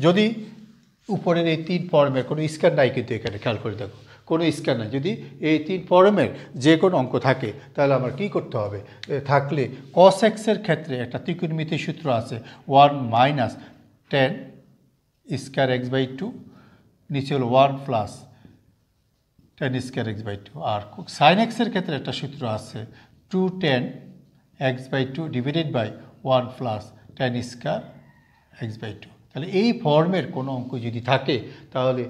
যদি উপরের এই 3 ফর্মের কোনো স্কয়ার নাই, কিন্তু এখানে খেয়াল করে দেখো কোনো স্কয়ার নাই, যদি এই 3 ফর্মের যে কোনো অঙ্ক থাকে, তাহলে আমার কী করতে হবে, থাকলে cos x এর ক্ষেত্রে একটা ত্রিকোণমিতির সূত্র আছে 1 minus tan square X by 2, নিচে হলো 1 plus tan square X by 2। আর সাইন এক্সের ক্ষেত্রে একটা সূত্র আছে 2 tan এক্স by 2 divided by 1 plus tan square X by 2। তাহলে এই ফর্মের কোনো অঙ্ক যদি থাকে, তাহলে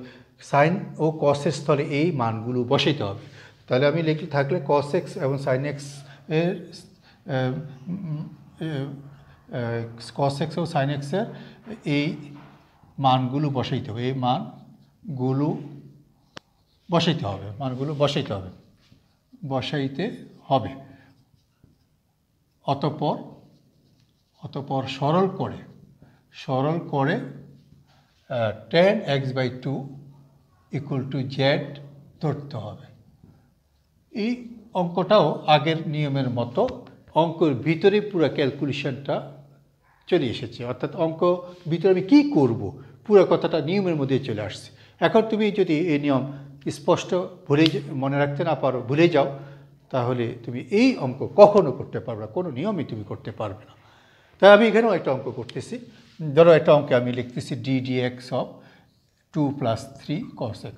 সাইন ও কসের স্থলে এই মানগুলো বসাইতে হবে। তাহলে আমি লিখি, থাকলে cos x এবং sin x এর cos x ও sin x এর এই মানগুলো বসাইতে হবে, এই মানগুলো বসাইতে হবে, মানগুলো বসাইতে হবে, বসাইতে হবে। অতঃপর সরল করে tan x by 2 equal to Z ধরতে হবে। এই অঙ্কটাও আগের নিয়মের মতো অঙ্কের ভিতরে পুরো ক্যালকুলেশনটা চলে এসেছে, অর্থাৎ অঙ্ক ভিতরে আমি কী করব পুরো কথাটা নিয়মের মধ্যে চলে আসছে। এখন তুমি যদি এই নিয়ম স্পষ্ট মনে রাখতে না পারো, ভুলে যাও, তাহলে তুমি এই অঙ্ক কখনো করতে পারবে না, কোনো নিয়মই তুমি করতে পারবে না। তাই আমি এখানেও একটা অঙ্ক করতেছি। ধরো একটা অঙ্কে আমি লিখতেছি ddx of 2 plus 3 cos x।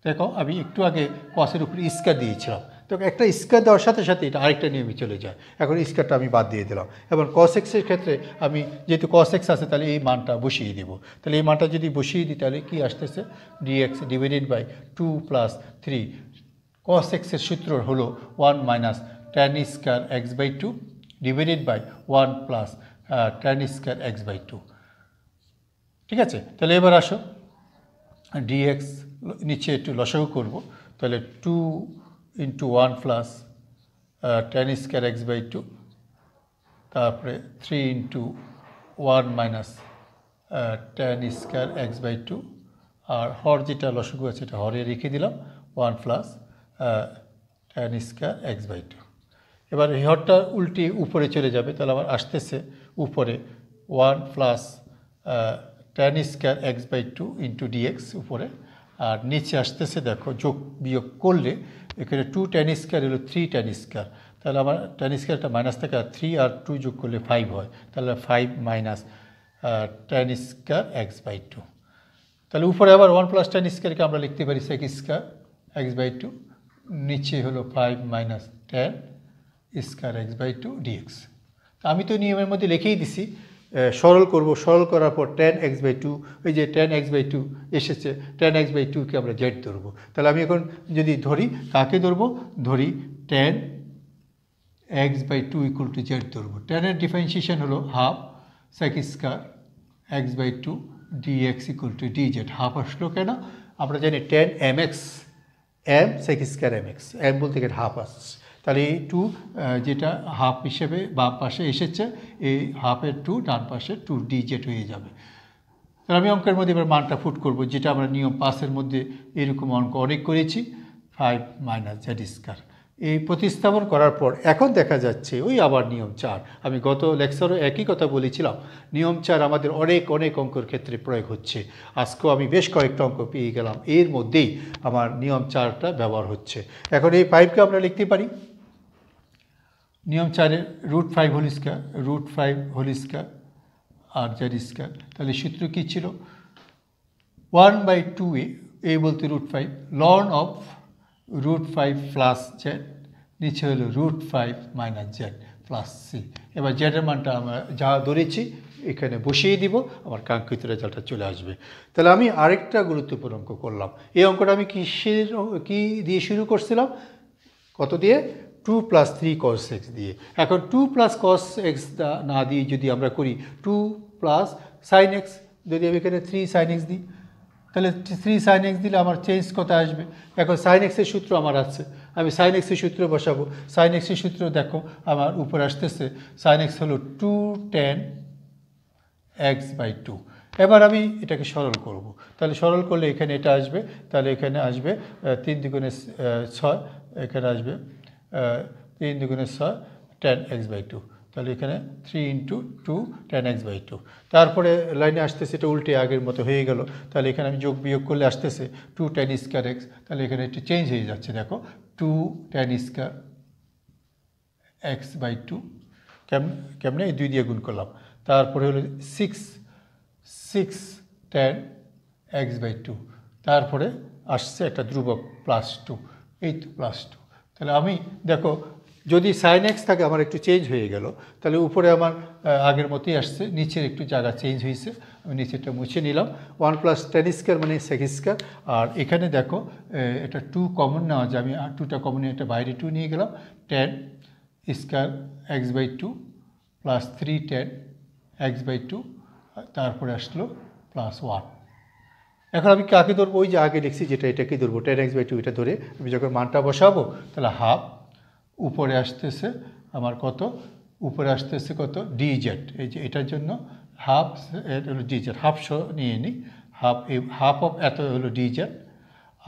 দেখো আমি একটু আগে কসের উপরে স্কয়ার দিয়েছিলাম, তো একটা স্কয়ার দেওয়ার সাথে সাথে এটা আরেকটা নিয়মে চলে যায়। এখন স্কয়ারটা আমি বাদ দিয়ে দিলাম। এবার cos x এর ক্ষেত্রে আমি যেহেতু cos x আছে, তাহলে এই মানটা বসিয়ে দেবো। তাহলে এই মানটা যদি বসিয়ে দিই, তাহলে কী আসতেছে, dx divided by 2 plus 3 cos x এর সূত্র হলো 1 minus tan square X by 2 divided by 1 plus tan square X by 2। ঠিক আছে, তাহলে এবার আসো dx নিচে একটু লসাগু করব, তাহলে 2 into 1 plus tan square X by 2, তারপরে 3 into 1 minus tan square X by 2, আর হর যেটা লসাগু আছে এটা হরে রেখে দিলাম 1 plus tan square X by 2। এবার এই হরটা উল্টে উপরে চলে যাবে, তাহলে আবার আসতেছে উপরে 1 plus tan square X by 2 into dx উপরে, আর নিচে আসতেছে দেখো যোগ বিয়োগ করলে এখানে 2 tan স্কয়ার হলো 3 tan স্কয়ার, তাহলে আমার tan স্কয়ারটা মাইনাস থেকে 3 আর 2 যোগ করলে 5 হয়, তাহলে 5 minus tan square X by 2। তাহলে উপরে আবার 1 প্লাস tan স্কয়ারকে আমরা লিখতে পারি sec স্কয়ার এক্স বাই 2, নিচে হলো 5 minus tan square X by 2 dx. আমি তো নিয়মের মধ্যে লিখেই দিছি, সরল করব, সরল করার পর tan x বাই 2, ওই যে tan x বাই 2 এসেছে, tan x বাই 2কে আমরা জেড ধরবো। তাহলে আমি এখন যদি ধরি, কাকে ধরবো, ধরি tan x by 2 equal to Z ধরবো। tan এর ডিফারেন্সিয়েশন হলো half sec square X by 2 dx equal to dz। হাফ আসলো কেন? আমরা জানি 10 mx m sec স্কয়ার mx, m বলতে গেলে হাফ আসছে, তাহলে এই 2 যেটা হাফ হিসেবে বাম পাশে এসেছে, এই হাফের 2 ডান পাশে 2 dz হয়ে যাবে। তাহলে আমি অঙ্কের মধ্যে এবার মানটা ফুট করব, যেটা আমরা নিয়ম 5-এর মধ্যে এরকম অঙ্ক অনেক করেছি, 5 - z স্কয়ার। এই প্রতিস্থাপন করার পর এখন দেখা যাচ্ছে ওই আবার নিয়ম 4। আমি গত লেকচারও একই কথা বলেছিলাম, নিয়ম 4 আমাদের অনেক অনেক অঙ্কের ক্ষেত্রে প্রয়োগ হচ্ছে। আজকেও আমি বেশ কয়েকটা অঙ্ক পেয়ে গেলাম, এর মধ্যেই আমার নিয়ম 4টা ব্যবহার হচ্ছে। এখন এই 5কে আমরা লিখতে পারি নিয়ম 4-এর √5 হোল স্কয়ার, √5 হোল স্কয়ার আর z স্কয়ার। তাহলে সূত্র কী ছিল? 1/2a, a বলতে √5, লন অফ √5 প্লাস z, নিচে হলো √5 - z প্লাস c। এবার জেডের মানটা আমরা যা ধরেছি এখানে বসিয়ে দিব, আমার কাঙ্ক্ষিত রেজাল্টটা চলে আসবে। তাহলে আমি আরেকটা গুরুত্বপূর্ণ অঙ্ক করলাম। এই অঙ্কটা আমি কী দিয়ে শুরু করছিলাম? কত দিয়ে? 2 + 3 cos x দিয়ে। এখন 2 + cos x না দিয়ে যদি আমরা করি 2 + sin x, যদি আমি এখানে 3 sin x দিই, তাহলে 3 sin x দিলে আমার চেঞ্জ কত আসবে? এখন sin x এর সূত্র আমার আছে, আমি sin x এর সূত্র বসাবো। sin x এর সূত্র দেখো আমার উপরে আসতেছে, sin x হলো 2 tan x/2। এবার আমি এটাকে সরল করব, তাহলে সরল করলে এখানে এটা আসবে, তাহলে এখানে আসবে 3 × 6, এখানে আসবে 3 × 6 tan x/2, তাহলে এখানে 3 × 2 tan x/2। তারপরে লাইনে আসতেছে এটা উল্টে আগের মতো হয়ে গেল, তাহলে এখানে আমি যোগ বিয়োগ করলে আসতেছে 2 tan স্কয়ার x, তাহলে এখানে একটু চেঞ্জ হয়ে যাচ্ছে, দেখো 2 tan স্কয়ার x/2, কেমনে? এই 2 দিয়ে গুণ করলাম, তারপরে হলো 6 tan x/2, তারপরে আসছে একটা ধ্রুবক +2, এই তো +2। তাহলে আমি দেখো যদি sin x থাকে আমার একটু চেঞ্জ হয়ে গেল, তাহলে উপরে আমার আগের মতোই আসছে, নিচের একটু জায়গা চেঞ্জ হয়েছে, আমি নিচেরটা মুছে নিলাম। 1 + tan স্কয়ার মানে sec স্কয়ার, আর এখানে দেখো এটা 2 কমন নেওয়া যায়, আমি 2টা কমন নিয়ে এটা বাইরে 2 নিয়ে গেলাম, tan square x/2 + 3 tan x/2, তারপরে আসলো +1। এখন আমি কাকে ধরবো? ওই যে আগে লিখছি যেটা, এটাকে ধরবো, tan x/2 এটা ধরে আমি যখন মানটা বসাবো, তাহলে হাফ উপরে আসতেছে আমার কত? উপরে আসতেছে কত? dz। এই যে এটার জন্য হাফ হলো dz, হাফ নিয়ে নিই, হাফ অফ এত হলো dz,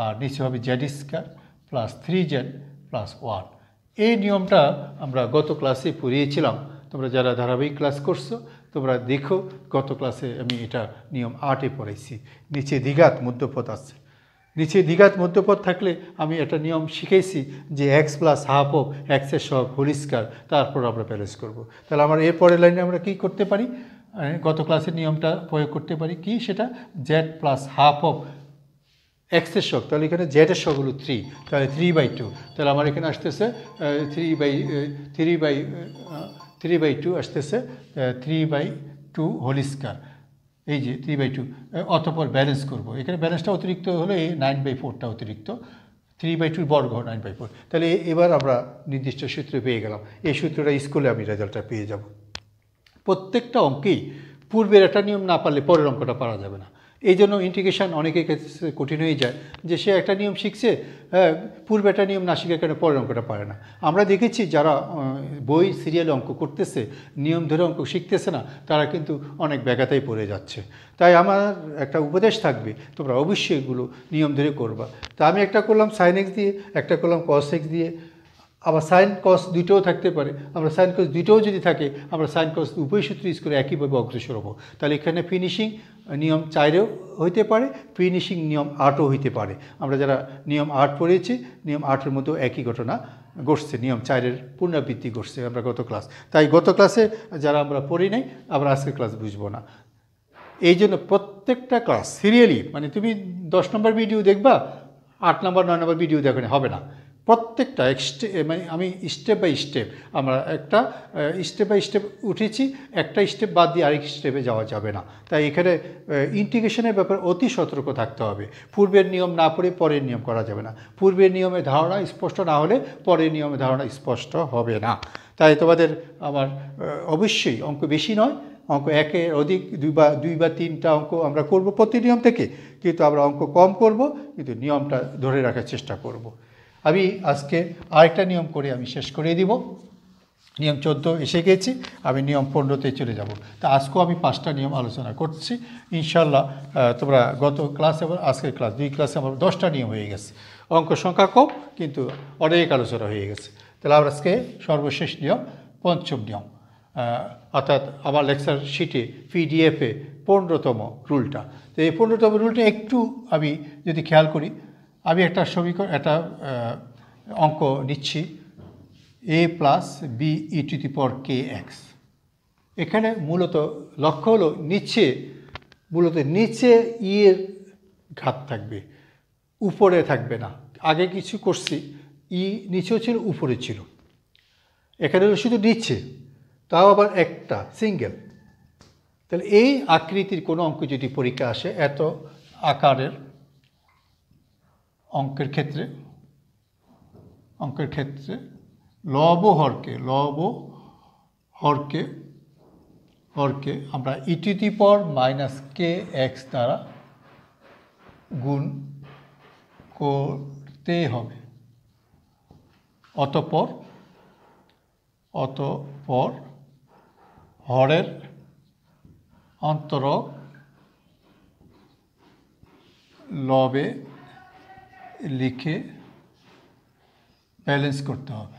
আর নিচে হবে z স্কয়ার + 3z + 1। এই নিয়মটা আমরা গত ক্লাসে পড়িয়েছিলাম, তোমরা যারা ধারাবাহিক ক্লাস করছো তোমরা দেখো, গত ক্লাসে আমি এটা নিয়ম 8-এ পড়াইছি। নিচে দ্বিঘাত মধ্যপদ আছে, নিচে দ্বিঘাত মধ্যপদ থাকলে আমি একটা নিয়ম শিখেছি যে x + হাফ অফ x এর সহগ হোল স্কয়ার, তারপর আমরা ব্যালেন্স করব। তাহলে আমার এর পরের লাইনে আমরা কি করতে পারি? গত ক্লাসের নিয়মটা প্রয়োগ করতে পারি, কি সেটা? z + হাফ অফ x এর সহগ, তাহলে এখানে z এর সহগ হলো 3, তাহলে 3/2, তাহলে আমার এখানে আসতেছে 3/2 আসতেছে 3/2 হোল স্কয়ার, এই যে 3/2, অতঃপর ব্যালেন্স করব। এখানে ব্যালেন্সটা অতিরিক্ত হলো, এই 9/4টা অতিরিক্ত, 3/2 বর্গ 9/4। তাহলে এবার আমরা নির্দিষ্ট সূত্র পেয়ে গেলাম, এই সূত্রটা স্কুলে আমি রেজাল্টটা পেয়ে যাব। প্রত্যেকটা অঙ্কেই পূর্বের একটা নিয়ম না পারলে পরের অঙ্কটা পারা যাবে না। এই জন্য ইন্টিগ্রেশন অনেকের কাছে কঠিন হয়ে যায়, যে সে একটা নিয়ম শিখছে, পূর্বে একটা নিয়ম না শিখে কেন পরের অঙ্কটা পারে না। আমরা দেখেছি যারা বই সিরিয়ালে অঙ্ক করতেছে, নিয়ম ধরে অঙ্ক শিখতেছে না, তারা কিন্তু অনেক ব্যাঘাতেই পড়ে যাচ্ছে। তাই আমার একটা উপদেশ থাকবে, তোমরা অবশ্যই এগুলো নিয়ম ধরে করবা। তা আমি একটা করলাম sin x দিয়ে, একটা করলাম cos x দিয়ে, আবার সাইন কস দুইটাও থাকতে পারে। আমরা সাইন কস দুইটাও যদি থাকে, আমরা সাইন কস উভয় সূত্র ইউজ করে একইভাবে অগ্রসর হবো। তাহলে এখানে ফিনিশিং নিয়ম 4-এও হইতে পারে, ফিনিশিং নিয়ম 8-ও হইতে পারে। আমরা যারা নিয়ম 8 পড়েছি, নিয়ম 8-এর মধ্যেও একই ঘটনা ঘটছে, নিয়ম 4-এর পুনরাবৃত্তি ঘটছে আমরা গত ক্লাস। তাই গত ক্লাসে যারা আমরা পড়ি নাই, আমরা আজকের ক্লাস বুঝবো না। এই জন্য প্রত্যেকটা ক্লাস সিরিয়ালি, মানে তুমি 10 নম্বর ভিডিও দেখবা, 8 নম্বর 9 নম্বর ভিডিও দেখো হবে না। প্রত্যেকটা মানে আমি স্টেপ বাই স্টেপ, আমরা একটা স্টেপ বাই স্টেপ উঠেছি, একটা স্টেপ বাদ দিয়ে আরেক স্টেপে যাওয়া যাবে না। তাই এখানে ইন্টিগ্রেশনের ব্যাপারে অতি সতর্ক থাকতে হবে। পূর্বের নিয়ম না পড়ে পরের নিয়ম করা যাবে না, পূর্বের নিয়মের ধারণা স্পষ্ট না হলে পরের নিয়মের ধারণা স্পষ্ট হবে না। তাই তোমাদের আমার অবশ্যই অঙ্ক বেশি নয়, অঙ্ক একের অধিক দুই বা তিনটা অঙ্ক আমরা করব প্রতি নিয়ম থেকে, কিন্তু আমরা অঙ্ক কম করব, কিন্তু নিয়মটা ধরে রাখার চেষ্টা করব। আমি আজকে আরেকটা নিয়ম করে আমি শেষ করে দিব। নিয়ম 14 এসে গেছি, আমি নিয়ম 15তে চলে যাব। তা আজকেও আমি 5টা নিয়ম আলোচনা করছি ইনশাল্লাহ। তোমরা গত ক্লাসে এবং আজকের দুই ক্লাসে আমার 10টা নিয়ম হয়ে গেছে। অঙ্ক সংখ্যা কম, কিন্তু অনেক আলোচনা হয়ে গেছে। তাহলে আমরা আজকে সর্বশেষ নিয়ম, পঞ্চম নিয়ম, অর্থাৎ আমার লেকচার শিটে পিডিএফে 15তম রুলটা। তো এই 15তম রুলটা একটু আমি যদি খেয়াল করি, আমি একটা একটা অঙ্ক নিচ্ছি, a plus B E to the power K X. এখানে মূলত লক্ষ্য হলো নিচে ই এর ঘাত থাকবে, উপরে থাকবে না। আগে কিছু করছি, ই নিচেও ছিল উপরে ছিল, এখানে হলো শুধু নিচে, তাও আবার একটা সিঙ্গেল। তাহলে এই আকৃতির কোনো অঙ্ক যদি পরীক্ষা আসে, এত আকারের অঙ্কের ক্ষেত্রে লব হরকে আমরা e to the power minus k x দ্বারা গুণ করতে হবে। অতঃপর হরের অন্তরক লবে লিখে ব্যালেন্স করতে হবে।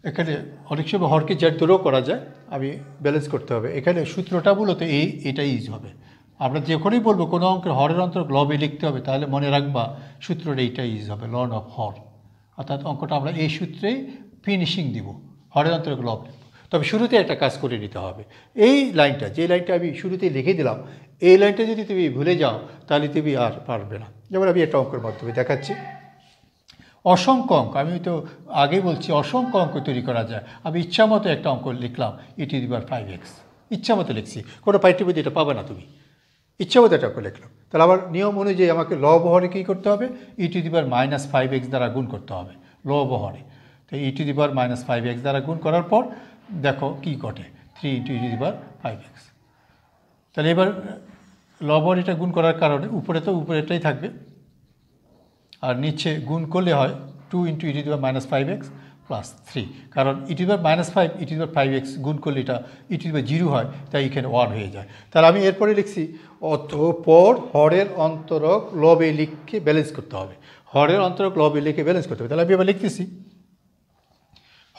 এখানে অনেক সময় হরকে জেড ধরেও করা যায়, আমি ব্যালেন্স করতে হবে। এখানে সূত্রটা মূলত এটাই ইউজ হবে। আমরা যখনই বলবো কোনো অঙ্কের হরের অন্তরক লবে লিখতে হবে, তাহলে মনে রাখবা সূত্রটা এইটাই ইউজ হবে, লন অফ হর। অর্থাৎ অঙ্কটা আমরা এই সূত্রেই ফিনিশিং দিব, হরের অন্তরক লব লিখব। তবে শুরুতে একটা কাজ করে নিতে হবে। এই লাইনটা, যে লাইনটা আমি শুরুতে লিখে দিলাম, এই লাইনটা যদি তুমি ভুলে যাও তাহলে তুমি আর পারবে না। যেমন আমি একটা অঙ্কের মাধ্যমে দেখাচ্ছি। অসংখ্য অঙ্ক, আমি তো আগেই বলছি অসংখ্য অঙ্ক তৈরি করা যায়। আমি ইচ্ছামতো একটা অঙ্ক লিখলাম, ই টু দি পাওয়ার 5x, ইচ্ছামতো লিখছি, কোনো পাঠ্যবইতে এটা পাবে না তুমি, ইচ্ছামতো একটা অঙ্ক লিখলাম। তাহলে আমার নিয়ম অনুযায়ী আমাকে লব হরে কী করতে হবে, ই to the power minus 5x দ্বারা গুণ করতে হবে লব হরে। তো ই to the power minus 5x দ্বারা গুণ করার পর দেখো কী ঘটে, 3 ই টু দি পাওয়ার 5x। তাহলে এবার লব হর এটা গুণ করার কারণে উপরেটাই থাকবে, আর নিচে গুণ করলে হয় 2 into e to the power minus 5x plus 3, কারণ e to the power minus 5 e to the power 5x গুণ করলে এটা ই টু দি পাওয়ার 0 হয়, তাই এখানে 1 হয়ে যায়। তাহলে আমি এরপরে লিখছি অতঃপর হরের অন্তরক লবে লিখে ব্যালেন্স করতে হবে। হরের অন্তরক লবে লিখে ব্যালেন্স করতে হবে। তাহলে আমি এবার লিখতেছি,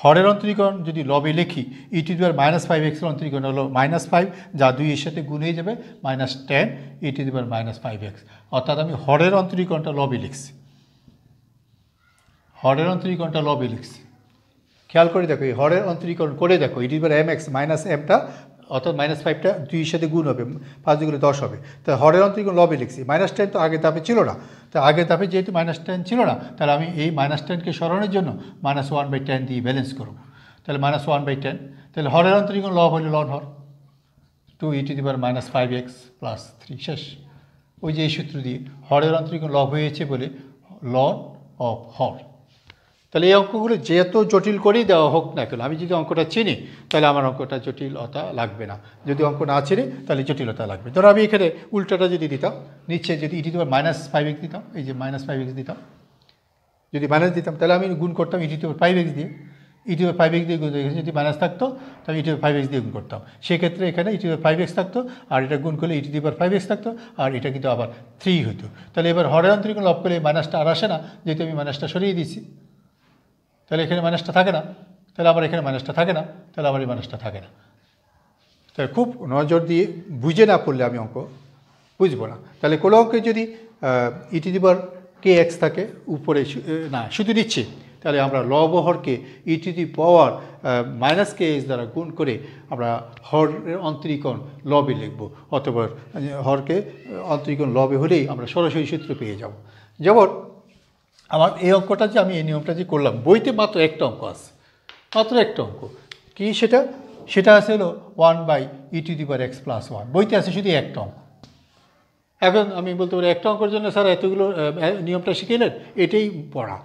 হরের অন্তরীকরণ যদি লবে লিখি, ই to the power minus 5x এর অন্তরীকরণ হলো -5, যা 2 এর সাথে গুণ হয়ে যাবে -10 ই to the power minus 5x। অর্থাৎ আমি হরের অন্তরীকরণটা লবে লিখছি, খেয়াল করে দেখো, এই হরের অন্তরীকরণ করে দেখো, e to the power mx minus mটা, অর্থাৎ -5টা 2 এর সাথে গুণ হবে, 5 2 10 হবে। তাই হরের অন্তরীকরণ লবে লিখছি। -10 তো আগের ধাপে ছিল না, তো আগের ধাপে যেহেতু -10 ছিল না, তাহলে আমি এই -10কে সরানোর জন্য -1/10 দিয়ে ব্যালেন্স করব। তাহলে -1/10, তাহলে হরের অন্তরীকরণ লব হলে লন হর 2 E to the power minus 5x plus 3, শেষ। ওই যে এই সূত্র দিয়ে হরের অন্তরীকরণ লব হয়েছে বলে লন অফ হর। তাহলে এই অঙ্কগুলো যেহেতু জটিল করেই দেওয়া হোক না কেন, আমি যদি অঙ্কটা চিনি তাহলে আমার অঙ্কটা জটিলতা লাগবে না, যদি অঙ্ক না চিনি তাহলে জটিলতা লাগবে। ধরো আমি এখানে উল্টাটা যদি দিতাম, নিচে যদি ই to the power minus 5x দিতাম, এই যে -5x দিতাম, যদি মাইনাস দিতাম তাহলে আমি গুণ করতাম ই টু দি পাওয়ার 5x দিয়ে, ই টু দি পাওয়ার 5x দিয়ে গুণ, যদি মাইনাস থাকতো তাহলে e to the power 5x দিয়ে গুণ করতাম। সেক্ষেত্রে এখানে ই টু দি পাওয়ার 5x থাকতো, আর এটা গুণ করলে ই টু দি পাওয়ার 5x থাকতো, আর এটা কিন্তু আবার 3 হতো। তাহলে এবার হরের অন্তরীকরণ লব করলে মাইনাসটা আর আসে না, যেহেতু আমি মাইনাসটা সরিয়ে দিয়েছি। তাহলে এখানে মাইনাসটা থাকে না, তাহলে আবার এখানে মাইনাসটা থাকে না, তাহলে আবার এই মাইনাসটা থাকে না। তাহলে খুব নজর দিয়ে বুঝে না পড়লে আমি অঙ্ক বুঝবো না। তাহলে কোনো অঙ্কে যদি ই to the power K x থাকে উপরে না শুধু দিচ্ছে, তাহলে আমরা লব হরকে e to the power minus k x দ্বারা গুণ করে আমরা হরের অন্তরীকরণ লবে লিখব, অথবা হরকে অন্তরীকরণ লবে হলেই আমরা সরাসরি সূত্র পেয়ে যাব। যেমন আমার এই অঙ্কটা যে আমি এই নিয়মটা যে করলাম, বইতে মাত্র একটা অঙ্ক আছে, মাত্র একটা অঙ্ক। কি সেটা আছে হলো 1/e two the power x plus 1, বইতে আছে শুধু একটা অঙ্ক। এখন আমি বলতে পারি একটা অঙ্কের জন্য স্যার এতগুলো নিয়মটা শিখেলেন, এটাই পড়া।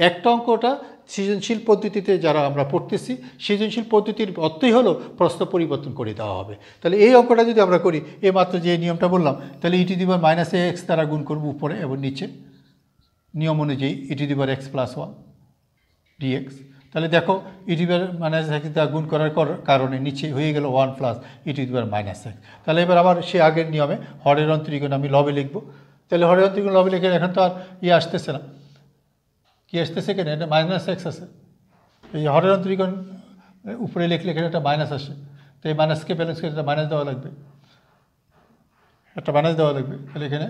একটা অঙ্কটা সৃজনশীল পদ্ধতিতে যারা আমরা পড়তেছি, সৃজনশীল পদ্ধতির অর্থই হলো প্রশ্ন পরিবর্তন করে দেওয়া হবে। তাহলে এই অঙ্কটা যদি আমরা করি, এই মাত্র যে নিয়মটা বললাম, তাহলে e to the power minus x দ্বারা গুণ করব উপরে এবং নিচে, নিয়ম অনুযায়ী e to the power x plus 1 dx. তাহলে দেখো e to the power minus x দ্বারা গুণ করার কারণে নিচে হয়ে গেল 1 plus e to the power minus x. তাহলে এবার আবার সে আগের নিয়মে হরের অন্তরীকরণ আমি লবে লিখব। তাহলে হরের অন্তরীকরণ লবে লিখে এখন তো আর আসতেছে না, কি আসতেছে কেন, এটা মাইনাস এক্স আছে। এই হরের অন্তরীকরণ উপরে লিখলে এখানে একটা মাইনাস আসে, তো এই মাইনাসকে ব্যালেন্স করে একটা মাইনাস দেওয়া লাগবে, একটা মাইনাস দেওয়া লাগবে। তাহলে এখানে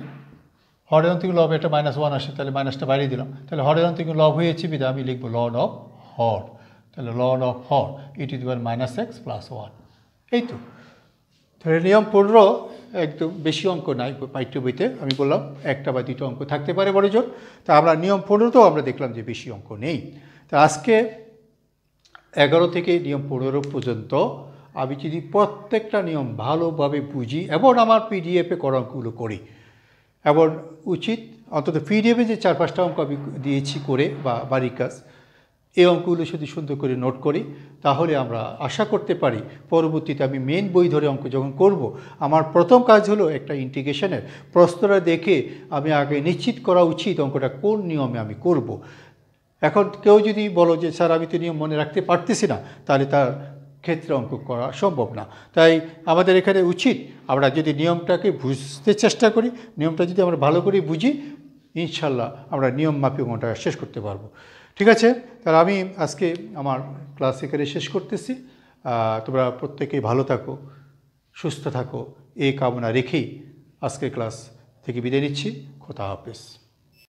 হরের অন্তরীকরণ লব একটা -1 আসে, তাহলে মাইনাসটা বাড়িয়ে দিলাম। তাহলে হরের অন্তরীকরণ লব হয়েছে বিধা আমি লিখবো লড অফ হর। তাহলে Lord of Har E to the power minus x plus 1। এই তো তাহলে নিয়ম 15 একদম বেশি অঙ্ক নাই পাঠ্য বইতে, আমি বললাম একটা বা দুটো অঙ্ক থাকতে পারে বড় জোর। তা আমরা নিয়ম 15তেও আমরা দেখলাম যে বেশি অঙ্ক নেই। তা আজকে 11 থেকে নিয়ম 15 পর্যন্ত আমি যদি প্রত্যেকটা নিয়ম ভালোভাবে বুঝি এবং আমার পিডিএফে করা অঙ্কগুলো করি, এবং উচিত অন্তত পিডিএফে যে 4-5টা অঙ্ক আমি দিয়েছি করে বা বাড়ির কাজ, এই অঙ্কগুলো যদি সুন্দর করে নোট করি, তাহলে আমরা আশা করতে পারি পরবর্তীতে আমি মেন বই ধরে অঙ্ক যখন করব, আমার প্রথম কাজ হলো একটা ইন্টিগ্রেশনের প্রশ্নটা দেখে আমি আগে নিশ্চিত করা উচিত অঙ্কটা কোন নিয়মে আমি করব। এখন কেউ যদি বলো যে স্যার আমি তো নিয়ম মনে রাখতে পারতেছি না, তাহলে তার ক্ষেত্রে অঙ্ক করা সম্ভব না। তাই আমাদের এখানে উচিত আমরা যদি নিয়মটাকে বুঝতে চেষ্টা করি, নিয়মটা যদি আমরা ভালো করে বুঝি, ইনশাল্লাহ আমরা নিয়ম মাফিক অঙ্কটা শেষ করতে পারবো। ঠিক আছে, তাহলে আমি আজকে আমার ক্লাস এখানে শেষ করতেছি। তোমরা প্রত্যেকেই ভালো থাকো, সুস্থ থাকো, এই কামনা রেখেই আজকের ক্লাস থেকে বিদায় নিচ্ছি। খোদা হাফেজ।